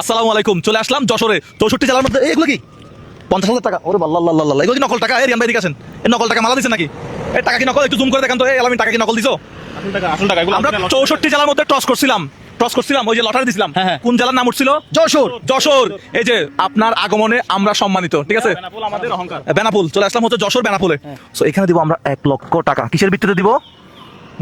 আসসালামু আলাইকুম, চলে আসলাম যশোরে 64 জেলার মধ্যে। এগুলো কি 50,000 টাকা? ওরে আল্লাহ আল্লাহ আল্লাহ, এগুলো কি নকল টাকা? রিয়ান ভাই দিকে আছেন, এই নকল টাকা মালা দিছেন নাকি? এই টাকা কি নকল? একটু জুম করে দেখেন তো। এই আলামিন, টাকা কি নকল দিছো? আসল টাকা এগুলো আমরা 64 জেলার মধ্যে টস করছিলাম, ওই যে লটারি দিছিলাম। হ্যাঁ। কোন জেলার নাম উঠছিল? যশোর। এই যে আপনার আগমনে আমরা সম্মানিত, ঠিক আছে? বেনাপোল আমাদের অহংকার। বেনাপুল চলে আসলাম হচ্ছে যশোর বেনাপুলে। সো এখানে দিব আমরা 1 লক্ষ টাকা। কিসের ভিত্তিতে দিব?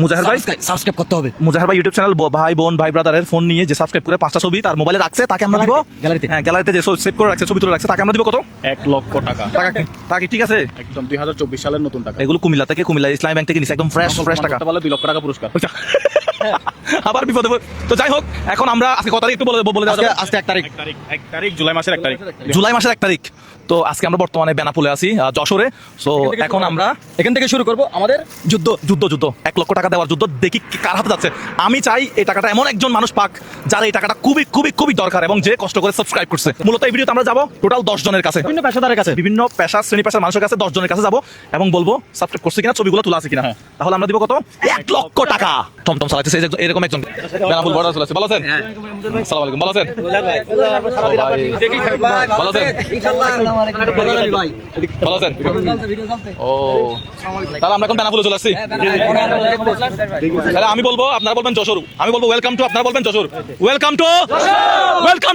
মুজাহির ভাই সাবস্ক্রাইব করতে হবে মুজাহির ভাই ইউটিউব চ্যানেল ভাই বোন ভাই ব্রাদারের ফোন নিয়ে যে সাবস্ক্রাইব করে 5টা ছবি তার মোবাইলে রাখছে, তাকে আমরা দিব গ্যালারিতে। হ্যাঁ, গ্যালারিতে যে সেভ করে রাখছে, ছবি তুলে রাখছে, তাকে আমরা দিব কত 1 লক্ষ টাকা। টাকা ঠিক আছে? একদম 2024 সালের নতুন টাকা। এগুলো কুমিল্লা ইসলামী ব্যাংক থেকে নিছে, একদম ফ্রেশ টাকা। বলে 2 লক্ষ টাকা পুরস্কার। আবার বিপদে তো যাই হোক, এখন আমরা আজকে কত তারিখ একটু বলে দেওয়া যাবে? আজকে 1 তারিখ জুলাই মাসের 1 তারিখ। জুলাই মাসের 1 তারিখ। তো আজকে আমরা বর্তমানে বেনাপুলে আছি, যশোরে। সো এখন আমরা এখান থেকে শুরু করব আমাদের যুদ্ধ 1 লক্ষ টাকা দেওয়ার যুদ্ধ। দেখি কার হাতে যাচ্ছে। আমি চাই এই টাকাটা এমন একজন মানুষ পাক যার এই টাকাটা খুবই খুবই খুবই দরকার এবং যে কষ্ট করে সাবস্ক্রাইব করছে। মূলত এই ভিডিওতে আমরা যাবো টোটাল 10 জনের কাছে, বিভিন্ন পেশাদারের কাছে, বিভিন্ন পেশা শ্রেণী পেশার মানুষের কাছে 10 জনের কাছে যাবো এবং বলবো সাবস্ক্রাইব করছে কিনা, ছবিগুলো তোলা আছে কিনা। তাহলে আমরা দিব কত? 1 লক্ষ টাকা। টমটম চালাইতেছে এরকম একজন বেনাপুল বর্ডার চলে আসছে। ভালো আছেন? আসসালামু আলাইকুম। ভালো আছেন? ভালো আছেন? ভালো আছেন? ও, তাহলে আমরা এখন বেনাপুলে চলে আসছি। তাহলে আমি বলবো, আপনারা বলবেন যশোর। আমি বলবো ওয়েলকাম টু, আপনারা বলবেন Jessore. Welcome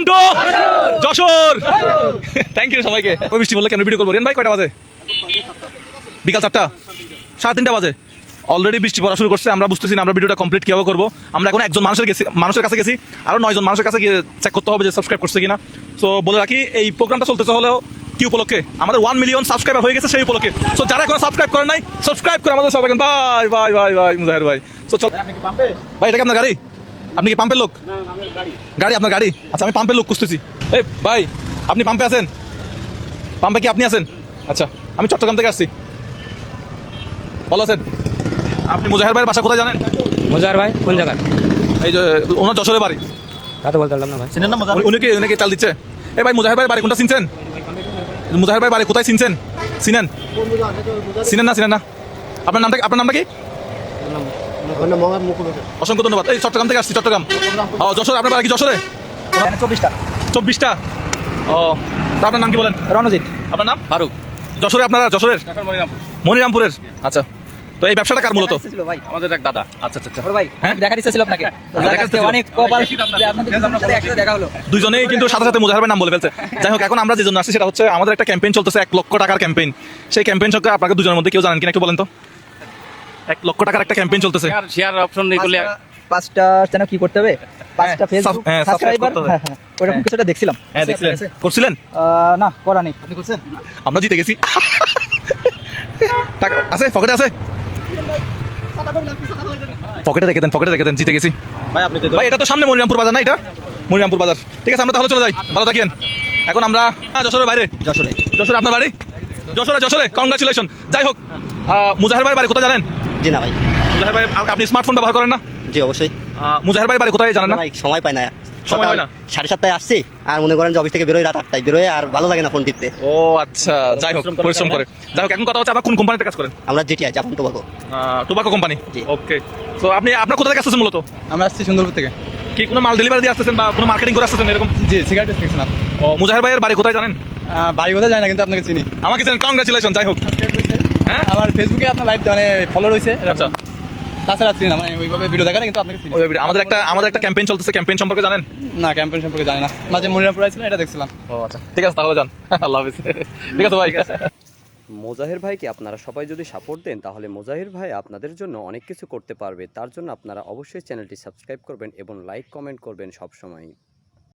to Jessore. Thank you সবাইকে। ওই বৃষ্টি বললে কেন ভিডিও করবো? রেন ভাই কয়টা বাজে? বিকাল 4টা, 3:30 বাজে। অলরেডি বৃষ্টি পড়া শুরু করছে। আমরা বুঝতেছি না আমরা ভিডিওটা কমপ্লিট কিভাবে করবো। আমরা এখন একজন মানুষের কাছে গেছি, আরো 9 জন মানুষের কাছে গিয়ে চেক করতে হবে যে সাবস্ক্রাইব করছে কিনা। সো বলে রাখি, এই প্রোগ্রামটা চলতেছে হলেও কি উপলক্ষে? আমাদের 1 মিলিয়ন সাবস্ক্রাইবার হয়ে গেছে সেই উপলক্ষে। সো যারা এখন সাবস্ক্রাইব করেন নাই, সাবস্ক্রাইব করে আমাদের সবাই। ভাই মুজাহির ভাই। সো চল ভাই, এটা কি আপনার গাড়ি? আপনি কি পাম্পের লোক? গাড়ি আপনার গাড়ি? আচ্ছা, আমি পাম্পের লোক খুঁজতেছি। এই ভাই, আপনি পাম্পে আছেন? পাম্পে কি আপনি আছেন? আচ্ছা, আমি চট্টগ্রাম থেকে আসছি। ভালো আছেন? আপনি মুজাহির ভাইয়ের বাসা কোথায় জানেন? মুজাহির ভাই কোন জায়গায়? এই যে ওনার যশোরের বাড়ি। তা তো বলতে পারলাম না ভাই। চিনেন না মজা? উনি কি চাল দিচ্ছে? এই ভাই, মুজাহির ভাইয়ের বাড়ি কোনটা চিনছেন? মুজাহির ভাইয়ের বাড়ি কোথায় চিনছেন? চিনেন না? আপনার নামটা কি? অসংখ্য ধন্যবাদ। এই চট্টগ্রাম থেকে আসছি, চট্টগ্রাম। ও, যশোর। আপনার বাড়ি কি যশোরে? 24টা। ও, তা আপনার নাম কি বলেন? রণজিৎ। আপনার নাম? ফারুক। যশোরে আপনারা? যশোরের মনিরামপুরের। আচ্ছা, তো এই ব্যবসাটা কার মূলত? ভাই আমাদের এক দাদা। আচ্ছা। ভাই হ্যাঁ? দেখা দিচ্ছিল আপনাকে। অনেক কপাল যে আপনাদের দুজনের সাথে একসাথে দেখা হলো। দুজনেই কিন্তু সাথে সাথে মুজাহির ভাইয়ের নাম বলে ফেলছে। যাই হোক, এখন আমরা যে জন্য আসছি সেটা হচ্ছে আমাদের একটা ক্যাম্পেইন চলতেছে, 1 লক্ষ টাকার ক্যাম্পেইন। সেই ক্যাম্পেইন সম্পর্কে আপনাকে দুজনের মধ্যে কেউ জানেন কিনা একটু বলেন তো। 1 লক্ষ টাকার একটা ক্যাম্পেইন চলতেছে। শেয়ার অপশন নেই করলে 5টা চ্যানেল কি করতে হবে? 5টা ফেসবুক subscribe সাবস্ক্রাইবার। করতে হবে। হ্যাঁ, ওরকম কিছুটা দেখছিলাম। হ্যাঁ, দেখছিলেন? করছিলেন? না, করা নেই। আপনি করছেন? আমরা জিতে গেছি। টাকা আছে পকেটে? আছে পকেটে রেখে দেন, জিতে গেছি। ভাই, এটা তো সামনে মনিরামপুর বাজার না? এটা মনিরামপুর বাজার। ঠিক আছে, আমরা তাহলে চলে যাই। ভালো থাকেন। এখন আমরা যশোরের বাইরে। যশোরে আপনার বাড়ি? যশোরে কংগ্রাচুলেশন। যাই হোক, মুজাহির ভাইয়ের বাড়ি কোথায় জানেন? জি না ভাই। মুজাহির ভাই, আপনি স্মার্টফোন ব্যবহার করেন না? জি অবশ্যই। মুজাহির ভাইয়ের বাড়ি কোথায় জানেন না? ভাই সময় পাই না। সময় হয় না? 7:30 আসছি, আর মনে করেন যে অফিস থেকে বেরোয় রাত 8টায় বেরোয়, আর ভালো লাগে না ফোন টিপতে। ও আচ্ছা, যাই হোক, পরিশ্রম করে। যাই হোক, এখন কথা হচ্ছে আপনার কোন কোম্পানিতে কাজ করেন? আমরা JTI Japan tobacco. Tobacco company. জি। ওকে। তো আপনার কোথা থেকে আসতেছেন মূলত? আমরা আসছি সুন্দরপুর থেকে। কি কোনো মাল ডেলিভারি দিয়ে আসতেছেন বা কোনো মার্কেটিং করে আসতেছেন এরকম? জি, সিগারেট দেখছিলাম। ও, মুজাহির ভাইয়ের বাড়ি কোথায় জানেন? বাড়ি কোথায় যায় না, কিন্তু আপনাকে চিনি। আমাকে জানেন, কংগ্রাচুলেশন। যাই হোক, হ্যাঁ, আমার ফেসবুকে আপনার লাইভ মানে ফলো রয়েছে। আচ্ছা। তাছাড়া চিনি না, মানে ওইভাবে ভিডিও দেখা না, কিন্তু আপনাকে চিনি। আমাদের একটা ক্যাম্পেইন চলতেছে, ক্যাম্পেইন সম্পর্কে জানেন? না, ক্যাম্পেইন সম্পর্কে জানি না। মাঝে মনিরামপুর আইছিলাম, এটা দেখছিলাম। ও আচ্ছা, ঠিক আছে, তাহলে যান। আল্লাহ হাফেজ। ঠিক আছে ভাই। মোজাহির ভাইকে আপনারা সবাই যদি সাপোর্ট দেন, তাহলে মোজাহির ভাই আপনাদের জন্য অনেক কিছু করতে পারবে। তার জন্য আপনারা অবশ্যই চ্যানেলটি সাবস্ক্রাইব করবেন এবং লাইক কমেন্ট করবেন সব সময়।